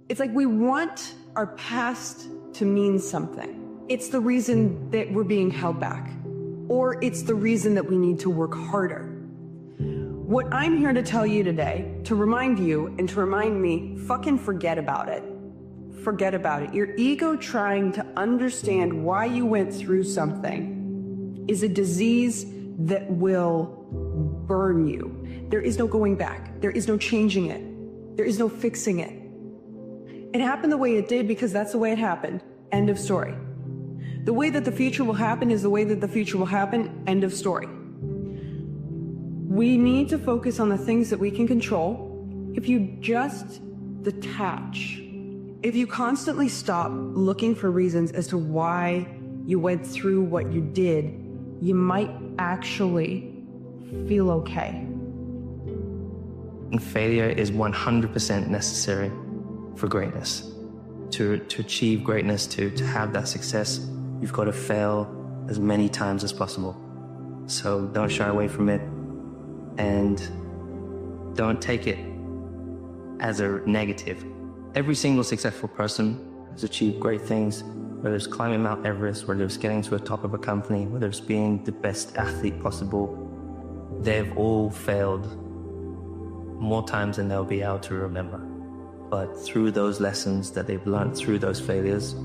It's like we want our past to mean something. It's the reason that we're being held back, or it's the reason that we need to work harder. What I'm here to tell you today, to remind you and to remind me, fucking forget about it. Forget about it. Your ego trying to understand why you went through something is a disease that will burn you. There is no going back. There is no changing it. There is no fixing it. It happened the way it did because that's the way it happened. End of story. The way that the future will happen is the way that the future will happen. End of story. We need to focus on the things that we can control. If you just detach, if you constantly stop looking for reasons as to why you went through what you did, you might actually feel okay. And failure is 100% necessary for greatness. To achieve greatness, to have that success, you've got to fail as many times as possible. So don't shy away from it, and don't take it as a negative. Every single successful person has achieved great things, whether it's climbing Mount Everest, whether it's getting to the top of a company, whether it's being the best athlete possible. They've all failed more times than they'll be able to remember. But through those lessons that they've learned through those failures,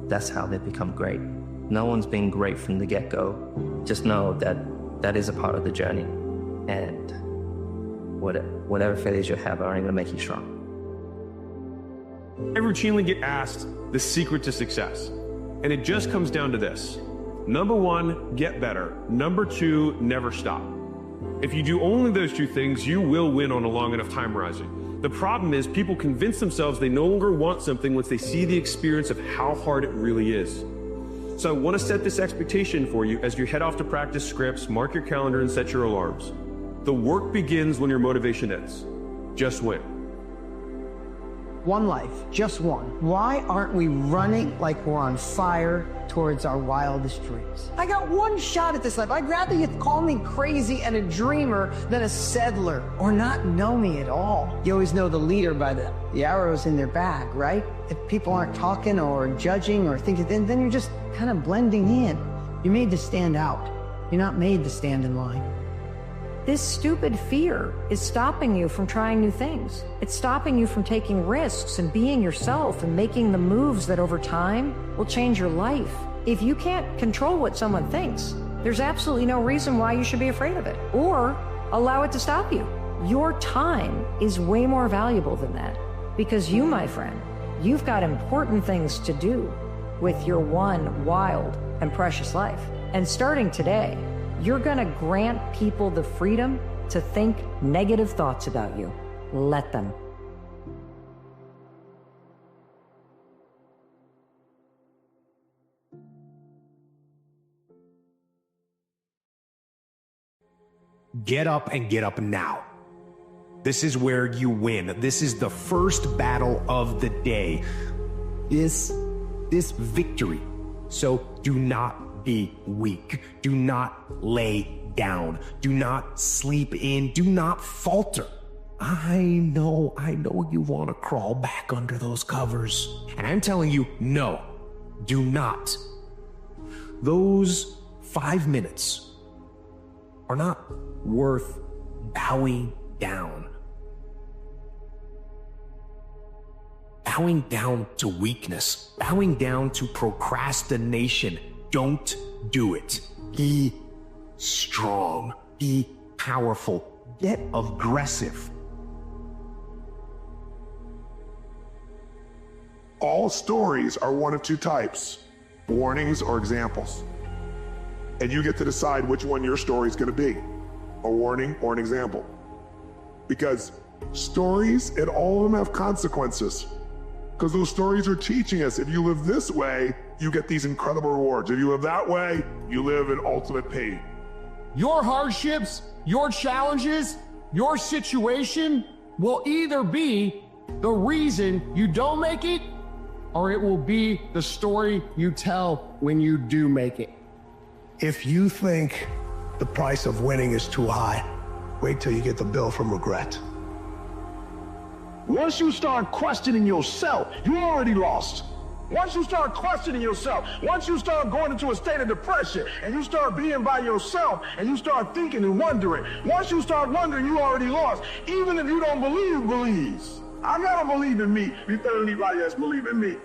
that's how they become great. No one's been great from the get-go. Just know that that is a part of the journey. And whatever failures you have are only going to make you strong. I routinely get asked the secret to success, and it just comes down to this. Number one, get better. Number two, never stop. If you do only those two things, you will win on a long enough time horizon. The problem is people convince themselves they no longer want something once they see the experience of how hard it really is. So I want to set this expectation for you as you head off to practice scripts, mark your calendar, and set your alarms. The work begins when your motivation ends. Just win. One life, just one. Why aren't we running like we're on fire towards our wildest dreams? I got one shot at this life. I'd rather you call me crazy and a dreamer than a settler, or not know me at all. You always know the leader by the arrows in their bag, right? If people aren't talking or judging or thinking, then you're just kind of blending in. You're made to stand out. You're not made to stand in line. This stupid fear is stopping you from trying new things. It's stopping you from taking risks and being yourself and making the moves that over time will change your life. If you can't control what someone thinks, there's absolutely no reason why you should be afraid of it or allow it to stop you. Your time is way more valuable than that, because you, my friend, you've got important things to do with your one wild and precious life. And starting today, you're gonna grant people the freedom to think negative thoughts about you. Let them. Get up and get up now. This is where you win. This is the first battle of the day. This victory. So do not be weak. Do not lay down. Do not sleep in. Do not falter. I know you want to crawl back under those covers. And I'm telling you, no, do not. Those 5 minutes are not worth bowing down. Bowing down to weakness. Bowing down to procrastination. Don't do it. Be strong. Be powerful. Get aggressive. All stories are one of two types, warnings or examples. And you get to decide which one your story is going to be, a warning or an example. Because stories, and all of them have consequences. Because those stories are teaching us, if you live this way, you get these incredible rewards. If you live that way, you live in ultimate pain. Your hardships, your challenges, your situation will either be the reason you don't make it, or it will be the story you tell when you do make it. If you think the price of winning is too high, wait till you get the bill from regret. Once you start questioning yourself, you already lost. Once you start questioning yourself, once you start going into a state of depression and you start being by yourself and you start thinking and wondering, once you start wondering, you already lost. Even if you don't believe, believes. I gotta believe in me before anybody else believe in me.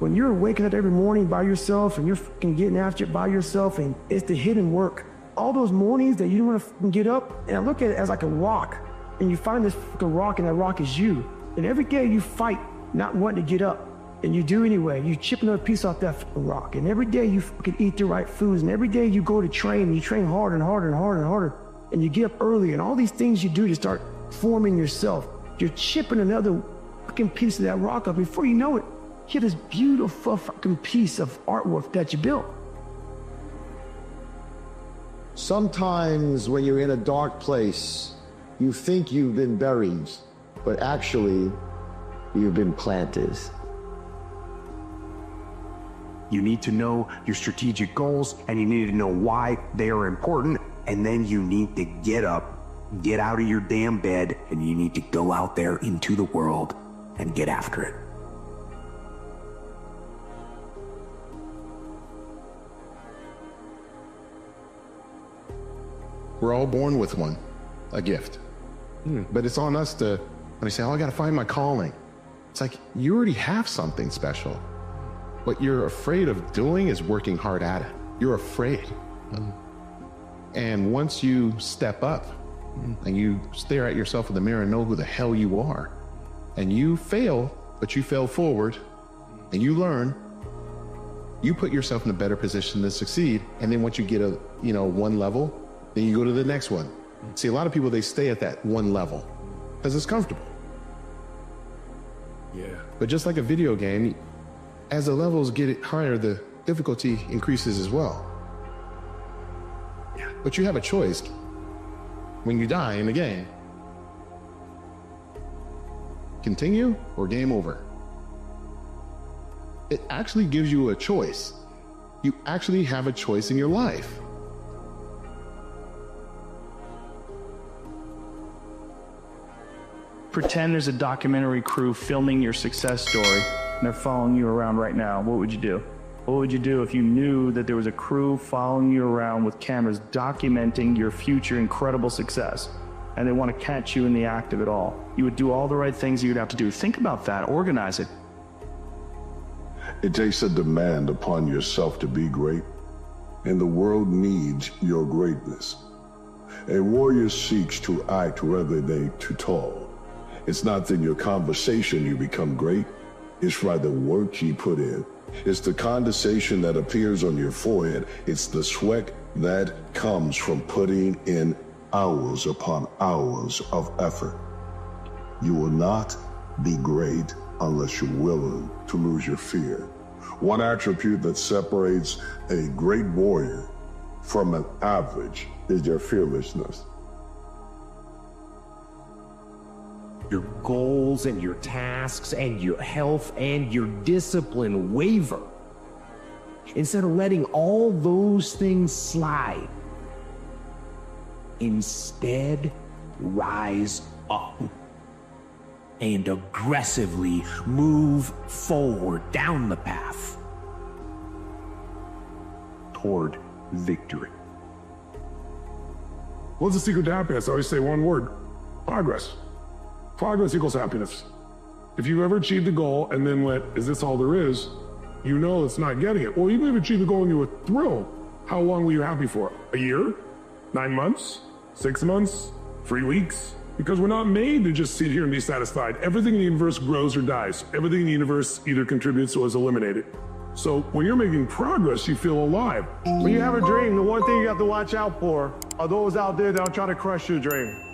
When you're waking up every morning by yourself and you're fucking getting after it by yourself, and it's the hidden work. All those mornings that you don't want to fucking get up, and I look at it as like a rock, and you find this fucking rock, and that rock is you. And every day you fight not wanting to get up, and you do anyway. You chip another piece off that fucking rock, and every day you fucking eat the right foods, and every day you go to train, and you train harder and harder and harder and harder, and you get up early, and all these things you do to start forming yourself. You're chipping another fucking piece of that rock up. Before you know it, you have this beautiful fucking piece of artwork that you built. Sometimes when you're in a dark place, you think you've been buried, but actually, you've been planted. You need to know your strategic goals, and you need to know why they are important, and then you need to get up, get out of your damn bed, and you need to go out there into the world and get after it. We're all born with one, a gift. But it's on us to, when they say, oh, I gotta find my calling. It's like, you already have something special. What you're afraid of doing is working hard at it. You're afraid. And once you step up and you stare at yourself in the mirror and know who the hell you are, and you fail, but you fail forward, and you learn, you put yourself in a better position to succeed. And then once you get one level, then you go to the next one. See, a lot of people, they stay at that one level because it's comfortable. Yeah. But just like a video game, as the levels get higher, the difficulty increases as well. Yeah. But you have a choice when you die in the game. Continue or game over. It actually gives you a choice. You actually have a choice in your life. Pretend there's a documentary crew filming your success story and they're following you around right now. What would you do? What would you do if you knew that there was a crew following you around with cameras documenting your future incredible success and they want to catch you in the act of it all? You would do all the right things you'd have to do. Think about that. Organize it. It takes a demand upon yourself to be great, and the world needs your greatness. A warrior seeks to act rather than to talk. It's not in your conversation you become great, it's by the work you put in. It's the condensation that appears on your forehead. It's the sweat that comes from putting in hours upon hours of effort. You will not be great unless you're willing to lose your fear. One attribute that separates a great warrior from an average is their fearlessness. Your goals and your tasks and your health and your discipline waver. Instead of letting all those things slide, instead rise up and aggressively move forward down the path toward victory. What's the secret to happiness? I always say one word: progress. Progress equals happiness. If you ever achieved the goal and then went, is this all there is? You know it's not getting it. Or even if you achieved the goal and you were thrilled, how long were you happy for? A year? 9 months? 6 months? 3 weeks? Because we're not made to just sit here and be satisfied. Everything in the universe grows or dies. Everything in the universe either contributes or is eliminated. So when you're making progress, you feel alive. When you have a dream, the one thing you have to watch out for are those out there that'll try to crush your dream.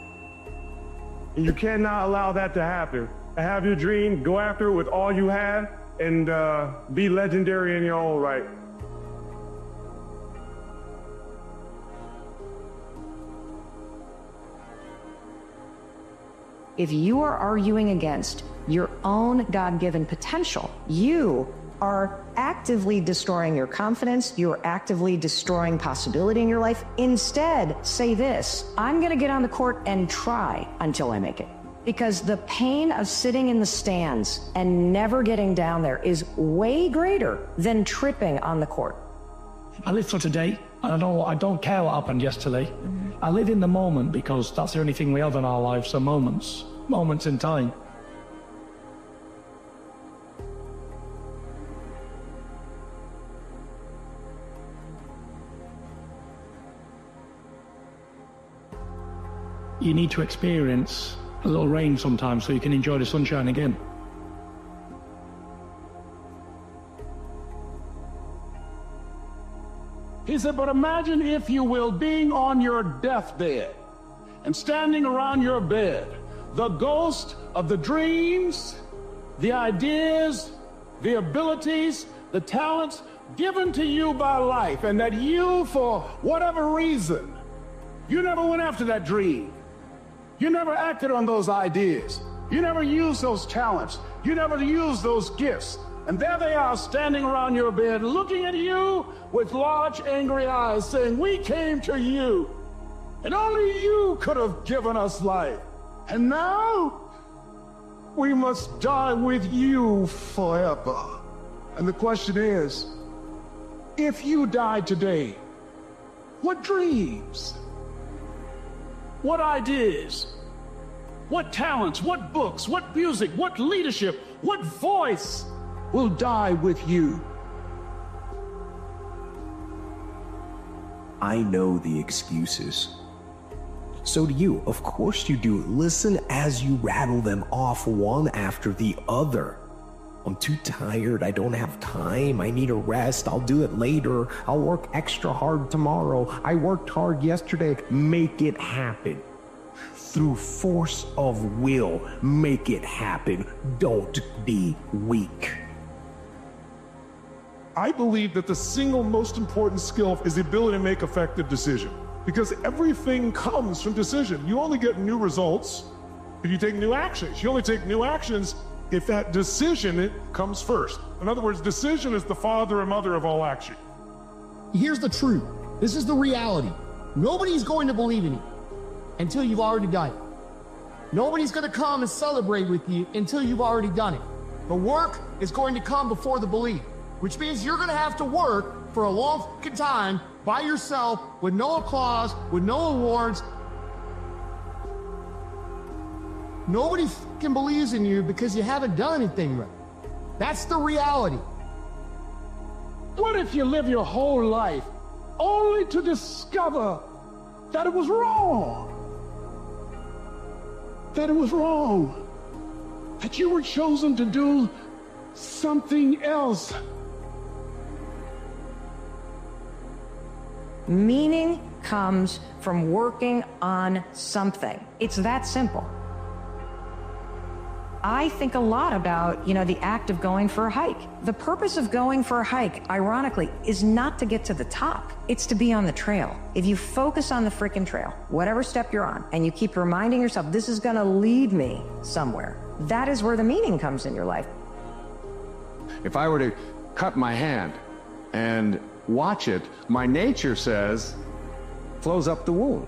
And you cannot allow that to happen. Have your dream, go after it with all you have, and be legendary in your own right. If you are arguing against your own God-given potential, you are actively destroying your confidence, you're actively destroying possibility in your life. Instead, say this: I'm gonna get on the court and try until I make it. Because the pain of sitting in the stands and never getting down there is way greater than tripping on the court. I live for today. I don't care what happened yesterday. I live in the moment because that's the only thing we have in our lives are moments in time. You need to experience a little rain sometimes so you can enjoy the sunshine again. He said, but imagine, if you will, being on your deathbed and standing around your bed, the ghost of the dreams, the ideas, the abilities, the talents given to you by life, and that you, for whatever reason, you never went after that dream. You never acted on those ideas. You never used those talents. You never used those gifts. And there they are standing around your bed, looking at you with large, angry eyes, saying, we came to you, and only you could have given us life. And now, we must die with you forever. And the question is, if you died today, what dreams? What ideas? What talents? What books? What music? What leadership? What voice will die with you? I know the excuses. So do you. Of course you do. Listen as you rattle them off one after the other. I'm too tired. I don't have time. I need a rest. I'll do it later. I'll work extra hard tomorrow. I worked hard yesterday. Make it happen. Through force of will, make it happen. Don't be weak. I believe that the single most important skill is the ability to make effective decision, because everything comes from decision. You only get new results if you take new actions. You only take new actions if that decision comes first. In other words, decision is the father and mother of all action. Here's the truth. This is the reality. Nobody's going to believe in you until you've already done it. Nobody's going to come and celebrate with you until you've already done it. The work is going to come before the belief, which means you're going to have to work for a long fucking time by yourself with no applause, with no awards. Nobody fucking believes in you because you haven't done anything right. That's the reality. What if you live your whole life only to discover that it was wrong? That it was wrong. That you were chosen to do something else. Meaning comes from working on something. It's that simple. I think a lot about, the act of going for a hike. The purpose of going for a hike, ironically, is not to get to the top. It's to be on the trail. If you focus on the freaking trail, whatever step you're on, and you keep reminding yourself, this is gonna lead me somewhere, that is where the meaning comes in your life. If I were to cut my hand and watch it, my nature says, close up the wound.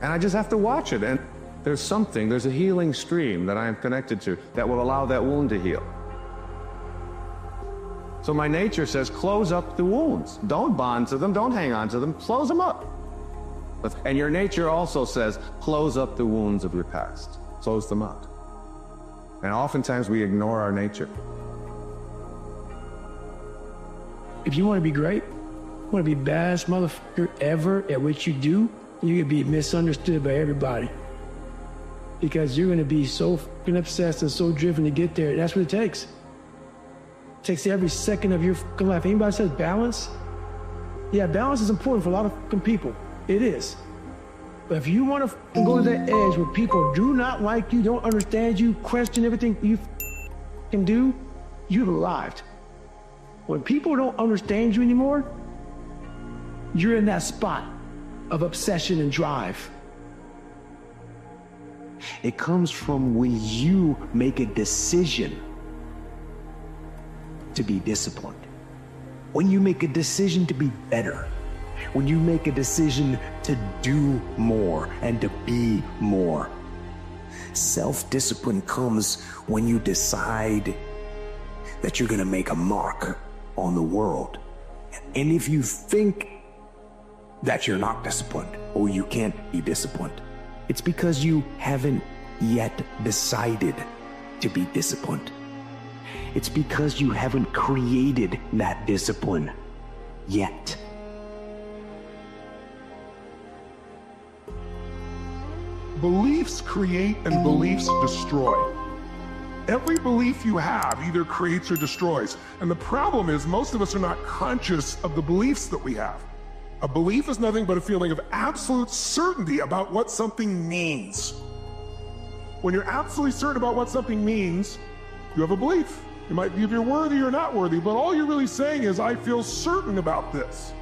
And I just have to watch it. And there's a healing stream that I am connected to that will allow that wound to heal. So my nature says, close up the wounds. Don't bond to them, don't hang on to them, close them up. And your nature also says, close up the wounds of your past. Close them up. And oftentimes we ignore our nature. If you want to be great, want to be baddest motherfucker ever at what you do, you're going to be misunderstood by everybody. Because you're going to be so fucking obsessed and so driven to get there. That's what it takes. It takes every second of your fucking life. Anybody says balance? Yeah, balance is important for a lot of fucking people. It is. But if you want to fucking go to that edge where people do not like you, don't understand you, question everything you can do, you've arrived. When people don't understand you anymore, you're in that spot of obsession and drive. It comes from when you make a decision to be disciplined. When you make a decision to be better. When you make a decision to do more and to be more. Self-discipline comes when you decide that you're going to make a mark on the world. And if you think that you're not disciplined or you can't be disciplined, it's because you haven't yet decided to be disciplined. It's because you haven't created that discipline yet. Beliefs create and beliefs destroy. Every belief you have either creates or destroys. And the problem is most of us are not conscious of the beliefs that we have. A belief is nothing but a feeling of absolute certainty about what something means. When you're absolutely certain about what something means, you have a belief. It might be if you're worthy or not worthy, but all you're really saying is, I feel certain about this.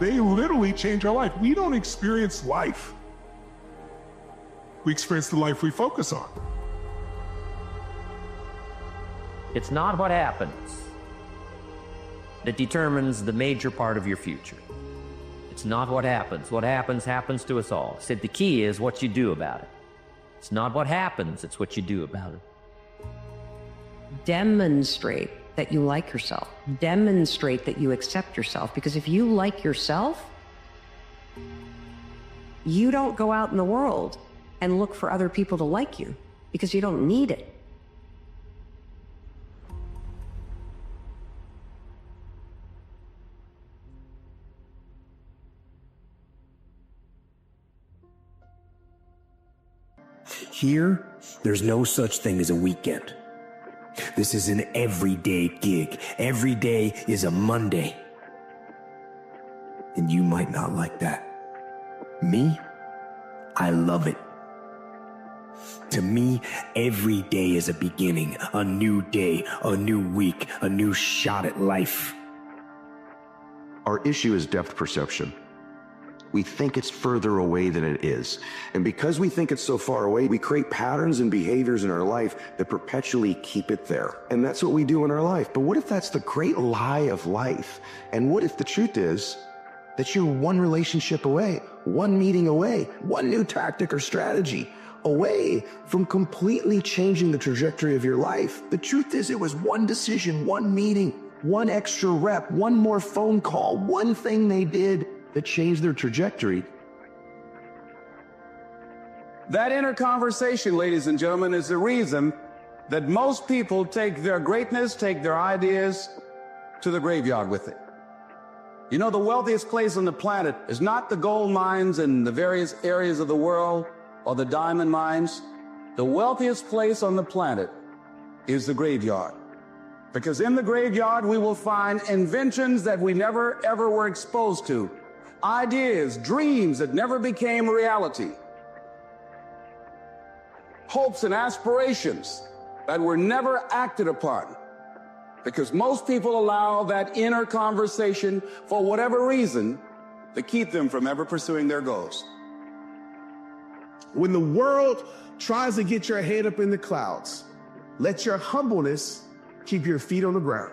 They literally change our life. We don't experience life. We experience the life we focus on. It's not what happens that determines the major part of your future. It's not what happens. What happens to us all. Said the key is what you do about it. It's not what happens, it's what you do about it. Demonstrate that you like yourself. Demonstrate that you accept yourself. Because if you like yourself, you don't go out in the world and look for other people to like you, because you don't need it. Here, there's no such thing as a weekend. This is an everyday gig. Every day is a Monday. And you might not like that. Me, I love it. To me, every day is a beginning, a new day, a new week, a new shot at life. Our issue is depth perception. We think it's further away than it is. And because we think it's so far away, we create patterns and behaviors in our life that perpetually keep it there. And that's what we do in our life. But what if that's the great lie of life? And what if the truth is that you're one relationship away, one meeting away, one new tactic or strategy away from completely changing the trajectory of your life? The truth is it was one decision, one meeting, one extra rep, one more phone call, one thing they did that changed their trajectory. That inner conversation, ladies and gentlemen, is the reason that most people take their greatness, take their ideas to the graveyard with it. You know, the wealthiest place on the planet is not the gold mines in the various areas of the world or the diamond mines. The wealthiest place on the planet is the graveyard. Because in the graveyard, we will find inventions that we never, ever were exposed to. Ideas, dreams that never became reality. Hopes and aspirations that were never acted upon. Because most people allow that inner conversation, for whatever reason, to keep them from ever pursuing their goals. When the world tries to get your head up in the clouds, let your humbleness keep your feet on the ground.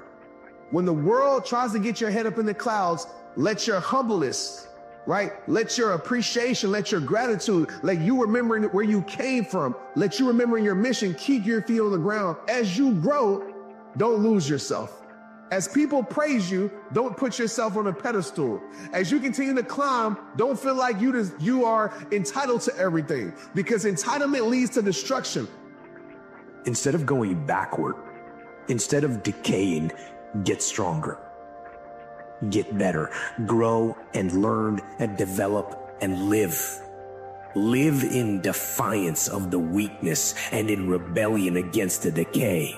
When the world tries to get your head up in the clouds, let your humbleness, right? Let your appreciation, let your gratitude, let you remembering where you came from, let you remembering your mission, keep your feet on the ground. As you grow, don't lose yourself. As people praise you, don't put yourself on a pedestal. As you continue to climb, don't feel like you are entitled to everything, because entitlement leads to destruction. Instead of going backward, instead of decaying, get stronger. Get better, grow and learn and develop and live. Live in defiance of the weakness and in rebellion against the decay.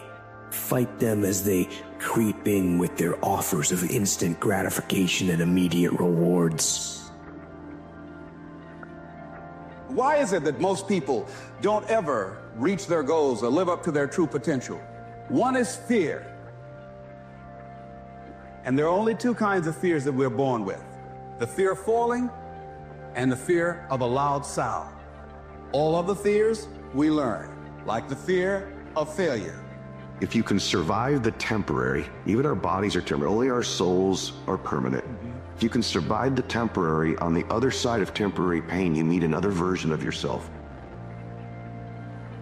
Fight them as they creep in with their offers of instant gratification and immediate rewards. Why is it that most people don't ever reach their goals or live up to their true potential? One is fear. And there are only two kinds of fears that we're born with. The fear of falling and the fear of a loud sound. All other fears we learn, like the fear of failure. If you can survive the temporary, even our bodies are temporary, only our souls are permanent. If you can survive the temporary, on the other side of temporary pain, you meet another version of yourself.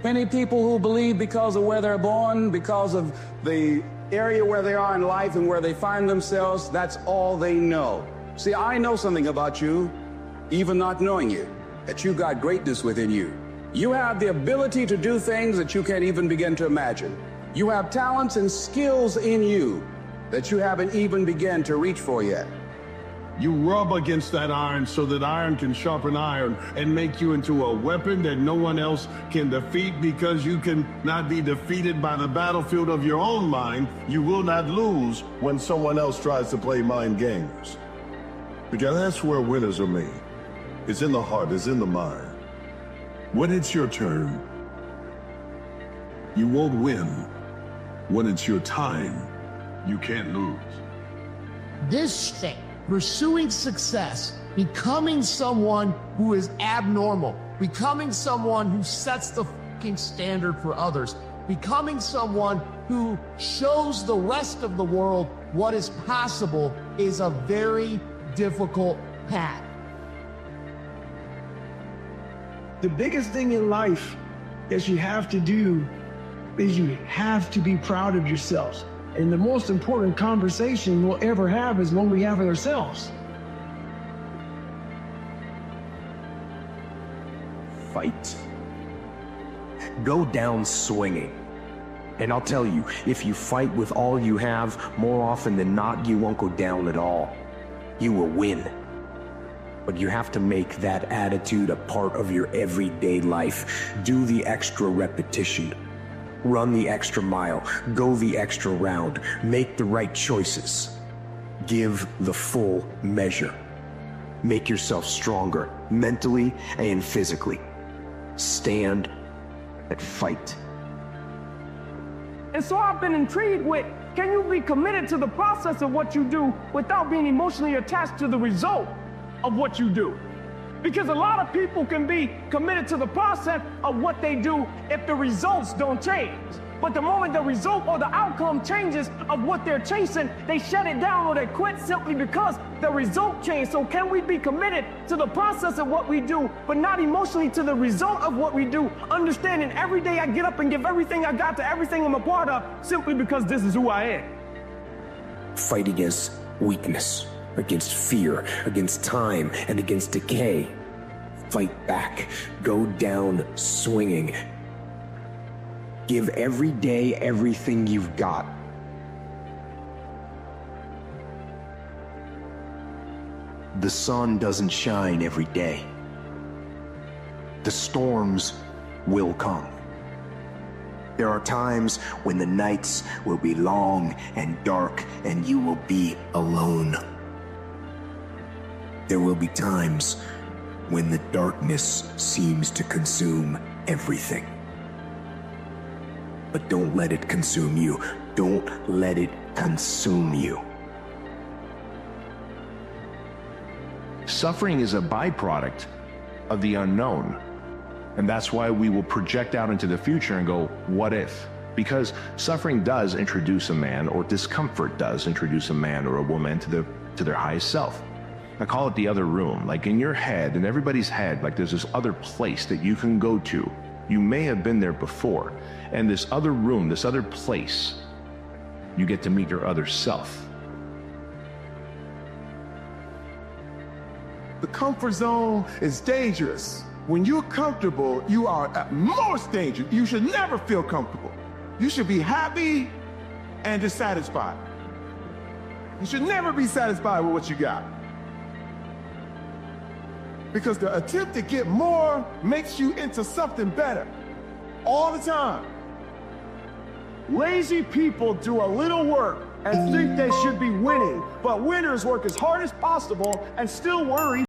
Many people who believe because of where they're born, because of the area where they are in life and where they find themselves, that's all they know. See, I know something about you, even not knowing you, that you got greatness within you. You have the ability to do things that you can't even begin to imagine. You have talents and skills in you that you haven't even begun to reach for yet. You rub against that iron so that iron can sharpen iron and make you into a weapon that no one else can defeat. Because you can not be defeated by the battlefield of your own mind, you will not lose when someone else tries to play mind games. Because that's where winners are made. It's in the heart, it's in the mind. When it's your turn, you won't win. When it's your time, you can't lose. This thing, pursuing success, becoming someone who is abnormal, becoming someone who sets the fucking standard for others, becoming someone who shows the rest of the world what is possible is a very difficult path. The biggest thing in life that you have to do is you have to be proud of yourselves. And the most important conversation we'll ever have is one we have with ourselves. Fight. Go down swinging. And I'll tell you, if you fight with all you have, more often than not, you won't go down at all. You will win. But you have to make that attitude a part of your everyday life. Do the extra repetition. Run the extra mile. Go the extra round. Make the right choices. Give the full measure. Make yourself stronger, mentally and physically. Stand and fight. And so I've been intrigued with, can you be committed to the process of what you do without being emotionally attached to the result of what you do? Because a lot of people can be committed to the process of what they do if the results don't change. But the moment the result or the outcome changes of what they're chasing, they shut it down or they quit simply because the result changed. So can we be committed to the process of what we do, but not emotionally to the result of what we do, understanding every day I get up and give everything I got to everything I'm a part of simply because this is who I am? Fight against weakness, against fear, against time, and against decay. Fight back. Go down swinging. Give every day everything you've got. The sun doesn't shine every day. The storms will come. There are times when the nights will be long and dark and you will be alone. There will be times when the darkness seems to consume everything. But don't let it consume you. Don't let it consume you. Suffering is a byproduct of the unknown. And that's why we will project out into the future and go, what if? Because suffering does introduce a man, or discomfort does introduce a man or a woman to their highest self. I call it the other room. Like in your head, in everybody's head, like there's this other place that you can go to. You may have been there before. And this other room, this other place, you get to meet your other self. The comfort zone is dangerous. When you're comfortable, you are at most dangerous. You should never feel comfortable. You should be happy and dissatisfied. You should never be satisfied with what you got. Because the attempt to get more makes you into something better all the time. Lazy people do a little work and think they should be winning, but winners work as hard as possible and still worry